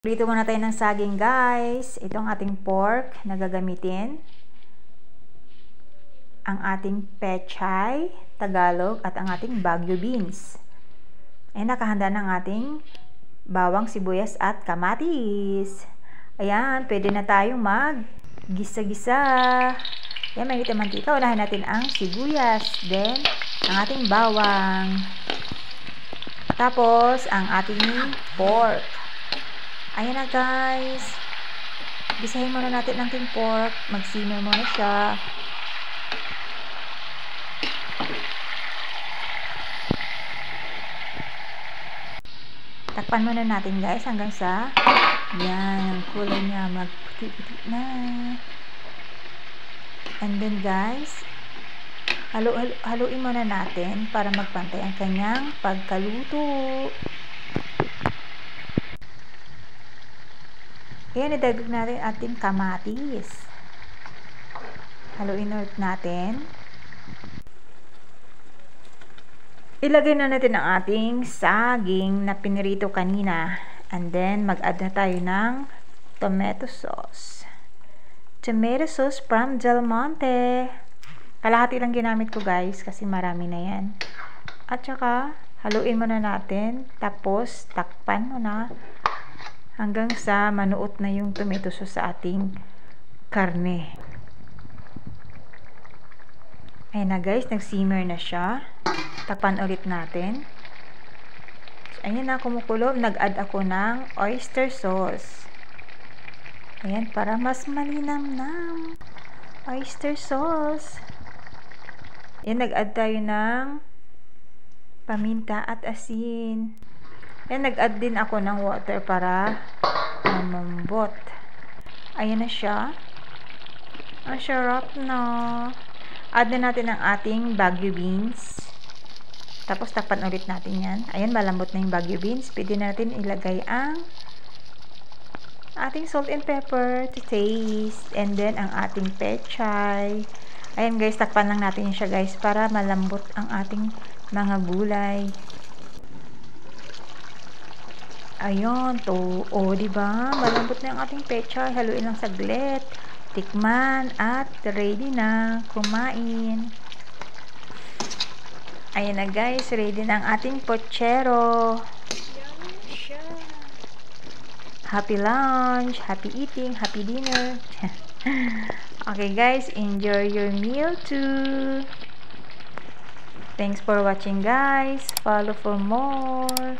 Prito muna tayo ng saging, guys. Ito ang ating pork na gagamitin. Ang ating pechay, Tagalog, at ang ating Baguio beans. Ay, nakahanda ng ating bawang, sibuyas, at kamatis. Ayan, pwede na tayong mag-gisa-gisa. Ayan, may mantika. Unahin natin ang sibuyas. Then, ang ating bawang. Tapos, ang ating pork. Ayan na, guys. Gisahin muna natin ang ating pork. Mag-simmer muna siya. Takpan muna natin, guys, hanggang sa yan, ang kulay niya magputi-puti na. And then, guys, haluin muna natin para magpantay ang kanyang pagkaluto. Ayan, idagdag natin ating kamatis. Haluin ulit natin. Ilagay na natin ang ating saging na pinirito kanina. And then, mag-add na tayo ng tomato sauce. Tomato sauce from Del Monte. Kalahati lang ginamit ko, guys, kasi marami na yan. At saka, haluin muna natin. Tapos, takpan mo na hanggang sa manuot na yung tomato sauce sa ating karne. Ayan na, guys, nag-simmer na siya. Takpan ulit natin. So, ayan na, kumukulo. Nag-add ako ng oyster sauce. Ayan, para mas malinamnam. Oyster sauce. Ayan, nag-add tayo ng paminta at asin. Ayan, nag-add din ako ng water para mamambot. Ayan na siya. Ang sarap na. Add na natin ang ating Baguio beans. Tapos, takpan ulit natin yan. Ayan, malambot na yung Baguio beans. Pwede natin ilagay ang ating salt and pepper to taste. And then, ang ating pechay. Ayan, guys, takpan lang natin siya, guys, para malambot ang ating mga gulay. Ayun, to. O, diba? Malambot na yung ating pechay. Haluin lang saglit. Tikman at ready na kumain. Ayan na, guys, ready na ang ating pochero. Happy lunch, happy eating, happy dinner. Okay, guys, enjoy your meal too. Thanks for watching, guys. Follow for more.